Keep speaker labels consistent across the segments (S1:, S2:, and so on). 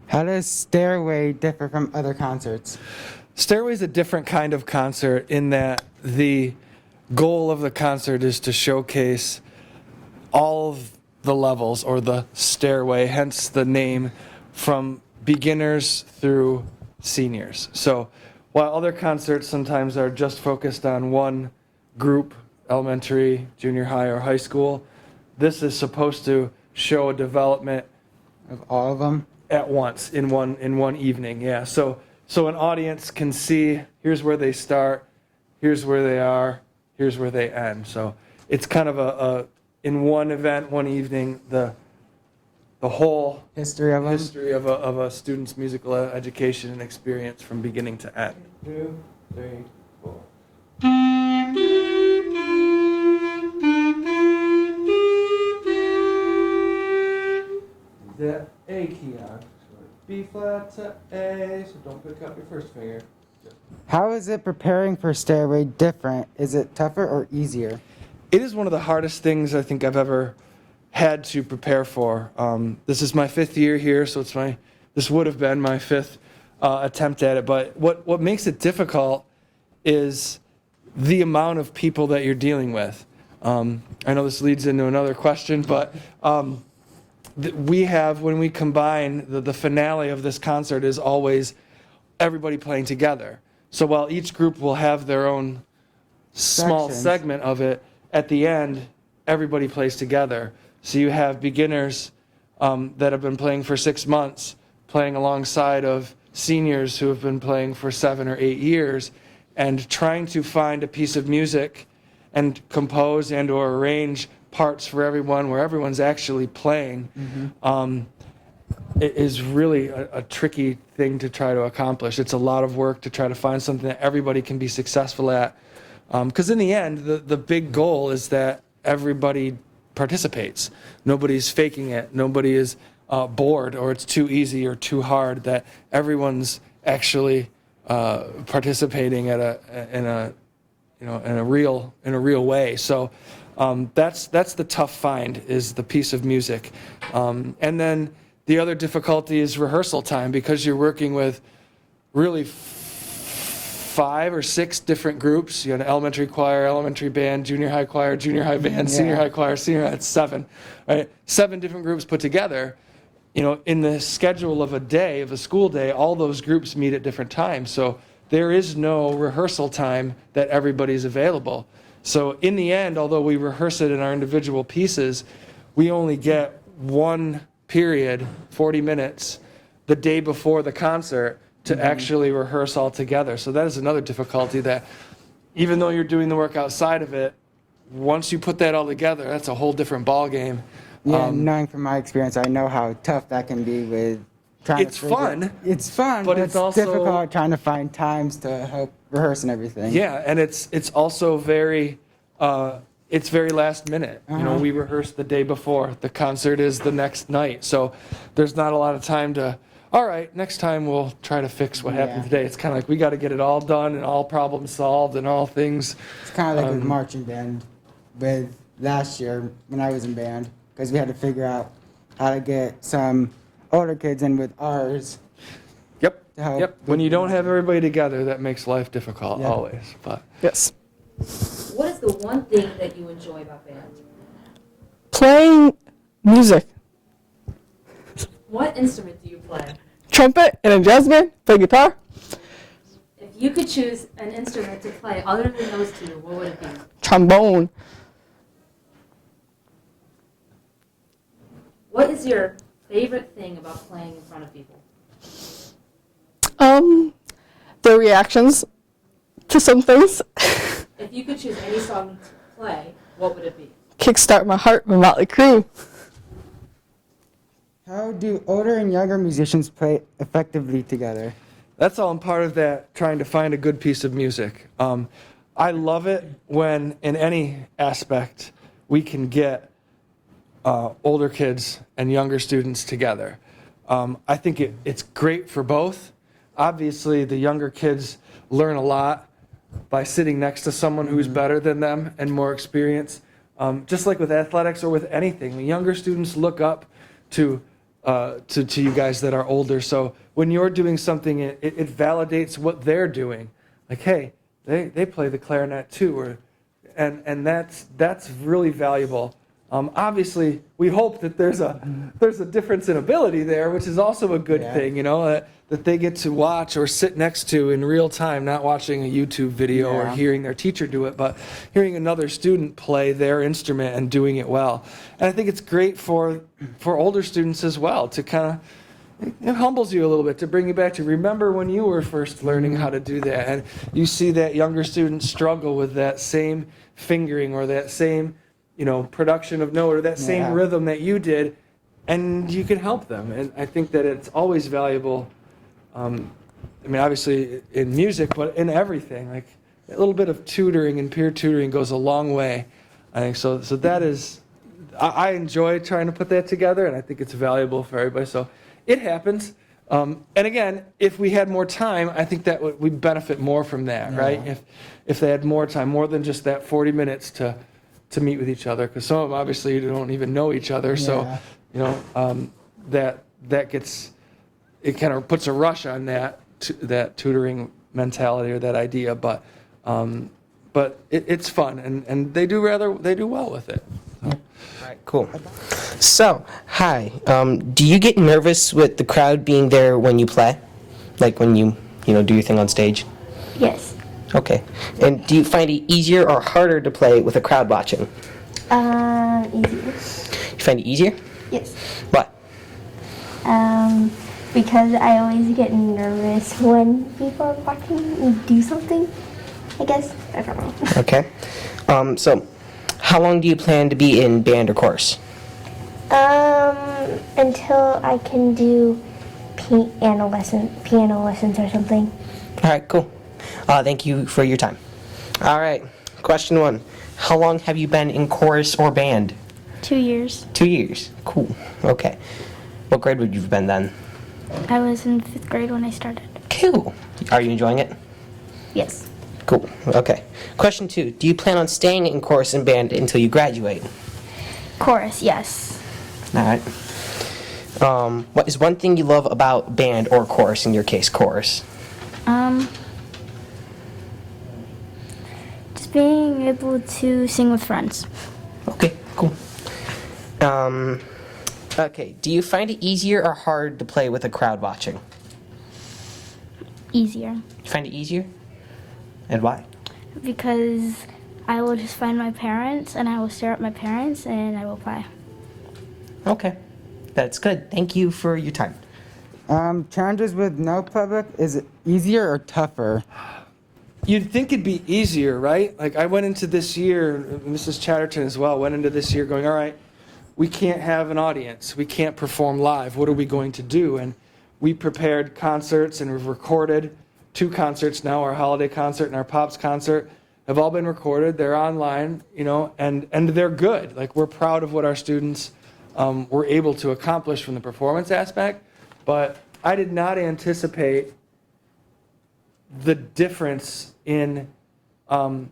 S1: How does Stairway differ from other concerts?
S2: Stairway is a different kind of concert in that the goal of the concert is to showcase all of the levels, or the stairway, hence the name, from beginners through seniors. So while other concerts sometimes are just focused on one group, elementary, junior high, or high school, this is supposed to show a development
S1: Of all of them?
S2: at once in one evening. Yeah. So an audience can see, here's where they start, here's where they are, here's where they end. So it's kind of a in one event, one evening, the whole
S1: History of them?
S2: history of a student's musical education and experience from beginning to end. 2, 3, 4. The A key on. B flat to A, so don't pick up your first finger.
S1: How is it preparing for Stairway different? Is it tougher or easier?
S2: It is one of the hardest things I think I've ever had to prepare for. This is my 5th year here, so this would have been my 5th attempt at it. But what makes it difficult is the amount of people that you're dealing with. I know this leads into another question, but we have, when we combine, the finale of this concert is always everybody playing together. So while each group will have their own small
S1: Sections.
S2: segment of it, at the end, everybody plays together. So you have beginners that have been playing for 6 months, playing alongside of seniors who have been playing for 7 or 8 years, and trying to find a piece of music and compose and or arrange parts for everyone where everyone's actually playing. It is really a tricky thing to try to accomplish. It's a lot of work to try to find something that everybody can be successful at. Because in the end, the big goal is that everybody participates. Nobody's faking it. Nobody is bored or it's too easy or too hard. That everyone's actually participating in a real way. So that's the tough find, is the piece of music, and then the other difficulty is rehearsal time, because you're working with really 5 or 6 different groups. You have an elementary choir, elementary band, junior high choir, junior high band, senior high choir, senior high. It's 7, right? 7 different groups put together. In the schedule of a day, of a school day, all those groups meet at different times. So there is no rehearsal time that everybody's available. So in the end, although we rehearse it in our individual pieces, we only get one period, 40 minutes, the day before the concert to actually rehearse all together. So that is another difficulty, that even though you're doing the work outside of it, once you put that all together, that's a whole different ball game.
S1: Yeah, knowing from my experience, I know how tough that can be with trying
S2: It's
S1: to figure-
S2: fun.
S1: It's fun,
S2: but
S1: but
S2: it's also
S1: difficult trying to find times to help rehearse and everything.
S2: Yeah, and it's also very it's very last minute. We rehearse the day before. The concert is the next night. So there's not a lot of time to, all right, next time we'll try to fix what happened today. It's kind of like we got to get it all done and all problems solved and all things.
S1: It's kind of like with marching band with last year when I was in band, because we had to figure out how to get some older kids in with ours.
S2: Yep.
S1: To help
S2: Yep. When you don't have everybody together, that makes life difficult,
S1: Yeah.
S2: always. But
S3: Yes.
S4: What is the one thing that you enjoy about band?
S3: Playing music.
S4: What instrument do you play?
S3: Trumpet and a jazz band. Play guitar.
S4: If you could choose an instrument to play other than those two, what would it be?
S3: Trombone.
S4: What is your favorite thing about playing in front of people?
S3: The reactions to some things.
S4: If you could choose any song to play, what would it be?
S3: Kickstart My Heart with Motley Crue.
S1: How do older and younger musicians play effectively together?
S2: that's all part of that, trying to find a good piece of music. I love it when, in any aspect, we can get older kids and younger students together. I think it's great for both. Obviously, the younger kids learn a lot by sitting next to someone who's better than them and more experienced. Just like with athletics or with anything, the younger students look up to to you guys that are older. So when you're doing something, it validates what they're doing. Like, hey, they play the clarinet too, and that's really valuable. Obviously, we hope that there's a difference in ability there, which is also a good thing, that they get to watch or sit next to in real time, not watching a YouTube video or hearing their teacher do it, but hearing another student play their instrument and doing it well. And I think it's great for older students as well to kind of, it humbles you a little bit, to bring you back to remember when you were first learning how to do that, and you see that younger student struggle with that same fingering or that same production of note or that same rhythm that you did, and you can help them. And I think that it's always valuable. Obviously in music, but in everything. Like a little bit of tutoring and peer tutoring goes a long way. I think so. So that is, I enjoy trying to put that together, and I think it's valuable for everybody. So it happens. And again, if we had more time, I think that we'd benefit more from that, right? If they had more time, more than just that 40 minutes to meet with each other, because some of them obviously don't even know each other. So, that gets, it kind of puts a rush on that tutoring mentality or that idea. But it's fun, and they do well with it.
S5: All right, cool. So, hi. Do you get nervous with the crowd being there when you play? Like when you do your thing on stage?
S6: Yes.
S5: Okay. And do you find it easier or harder to play with a crowd watching?
S6: Easier.
S5: You find it easier?
S6: Yes.
S5: Why?
S6: Because I always get nervous when people are watching me do something. I guess. I don't know.
S5: Okay. So, how long do you plan to be in band or chorus?
S6: Until I can do piano lessons or something.
S5: All right, cool. Thank you for your time. All right, question 1. How long have you been in chorus or band?
S6: 2 years.
S5: 2 years. Cool. Okay. What grade would you have been then?
S6: I was in 5th grade when I started.
S5: Cool. Are you enjoying it?
S6: Yes.
S5: Cool. Okay. Question 2. Do you plan on staying in chorus and band until you graduate?
S6: Chorus, yes.
S5: All right. What is one thing you love about band or chorus, in your case, chorus?
S6: Just being able to sing with friends.
S5: Okay, cool. Okay, do you find it easier or hard to play with a crowd watching?
S6: Easier.
S5: You find it easier? And why?
S6: Because I will just find my parents and I will stare at my parents and I will play.
S5: Okay, that's good. Thank you for your time.
S1: Challenges with no public, is it easier or tougher?
S2: You'd think it'd be easier, right? Like I went into this year, Mrs. Chatterton as well, went into this year going, all right, we can't have an audience. We can't perform live. What are we going to do? And we prepared concerts, and we've recorded 2 concerts now. Our holiday concert and our Pops concert have all been recorded. They're online, and they're good. Like we're proud of what our students were able to accomplish from the performance aspect. But I did not anticipate the difference in the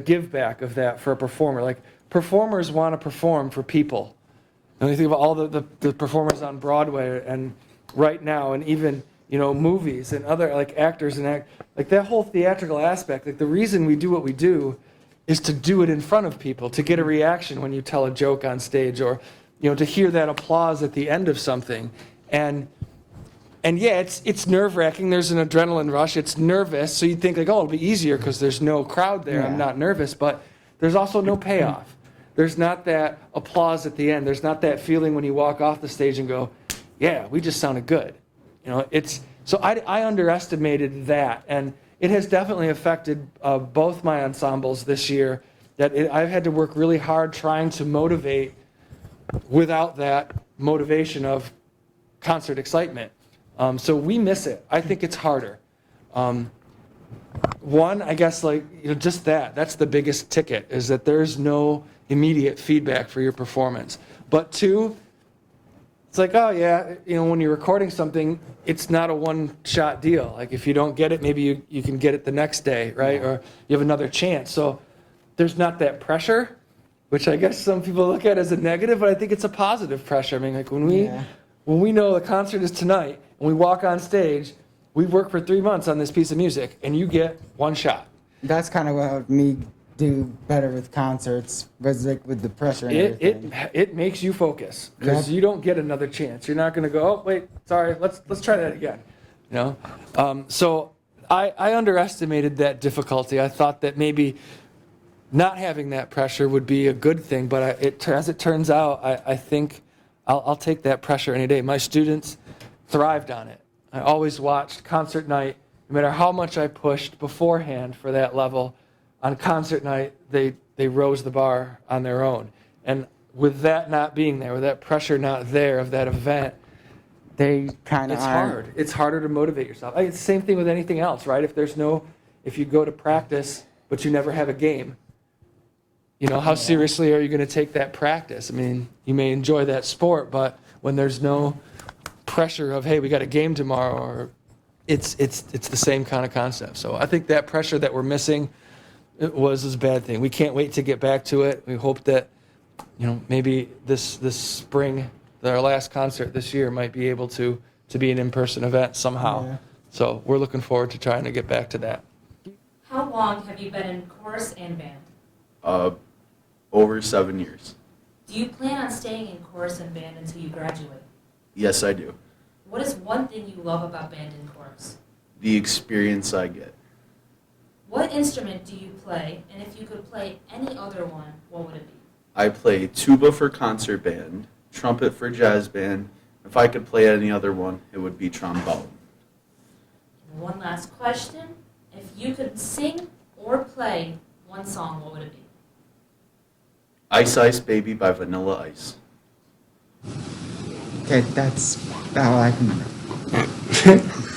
S2: give back of that for a performer. Like performers want to perform for people. And you think about all the performers on Broadway and right now, and even movies and other like actors and like that whole theatrical aspect. Like the reason we do what we do is to do it in front of people, to get a reaction when you tell a joke on stage, or to hear that applause at the end of something. And yeah, it's nerve-wracking. There's an adrenaline rush. It's nervous. So you think like, oh, it'll be easier because there's no crowd there. Yeah. I'm not nervous. But there's also no payoff. There's not that applause at the end. There's not that feeling when you walk off the stage and go, yeah, we just sounded good. So I underestimated that. And it has definitely affected both my ensembles this year. I've had to work really hard trying to motivate without that motivation of concert excitement. So we miss it. I think it's harder. One, I guess, just that's the biggest ticket, is that there's no immediate feedback for your performance. But 2, it's like, oh yeah, when you're recording something, it's not a one-shot deal. Like if you don't get it, maybe you can get it the next day, right? Or you have another chance. So there's not that pressure. which I guess some people look at as a negative, but I think it's a positive pressure. I mean, like
S1: Yeah.
S2: when we know the concert is tonight and we walk on stage, we work for 3 months on this piece of music, and you get one shot.
S1: That's kind of what helped me do better with concerts, was like with the pressure and everything.
S2: It makes you focus because
S1: Yep.
S2: you don't get another chance. You're not going to go, oh wait, sorry, let's try that again. You know, so I underestimated that difficulty. I thought that maybe not having that pressure would be a good thing, but as it turns out, I think I'll take that pressure any day. My students thrived on it. I always watched concert night, no matter how much I pushed beforehand for that level. On concert night, they rose the bar on their own. And with that not being there, with that pressure not there of that event,
S1: They kind of
S2: it's hard. It's harder to motivate yourself. It's the same thing with anything else, right? If you go to practice, but you never have a game, you know, how seriously are you going to take that practice? I mean, you may enjoy that sport, but when there's no pressure of, hey, we got a game tomorrow, or it's the same kind of concept. So I think that pressure that we're missing, it was a bad thing. We can't wait to get back to it. We hope that, you know, maybe this spring, our last concert this year, might be able to be an in-person event somehow.
S1: Yeah.
S2: So we're looking forward to trying to get back to that.
S4: How long have you been in chorus and band?
S7: Over 7 years.
S4: Do you plan on staying in chorus and band until you graduate?
S7: Yes, I do.
S4: What is one thing you love about band and chorus?
S7: The experience I get.
S4: What instrument do you play, and if you could play any other one, what would it be?
S7: I play tuba for concert band, trumpet for jazz band. If I could play any other one, it would be trombone.
S4: One last question. If you could sing or play one song, what would it be?
S7: Ice Ice Baby by Vanilla Ice.
S1: Okay, that's all I can remember.